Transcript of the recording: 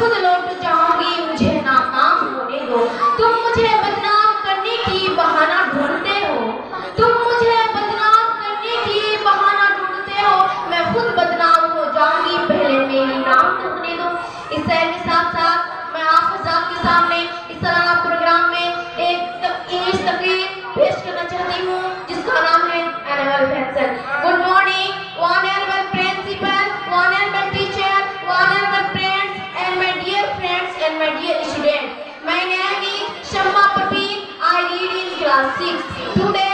खुद लौट जाऊंगी, मुझे नाकाम होने दो। तुम मुझे बदनाम करने की बहाना ढूंढते हो, तुम मुझे बदनाम करने की बहाना ढूंढते हो, मैं खुद बदनाम हो जाऊंगी, पहले मेरी नाम ढूंढने दो। इस शहर के साथ साथ मैं आप हज़रात के सामने इस सालाना प्रोग्राम में एक इंग्लिश तकरीर पेश करना चाहती हूँ जिसका नाम है annual function. Good morning one annual principal, one annual teacher, one annual friends and my dear friends and my dear student. My name is Shamma Parveen. I read in class 6. Today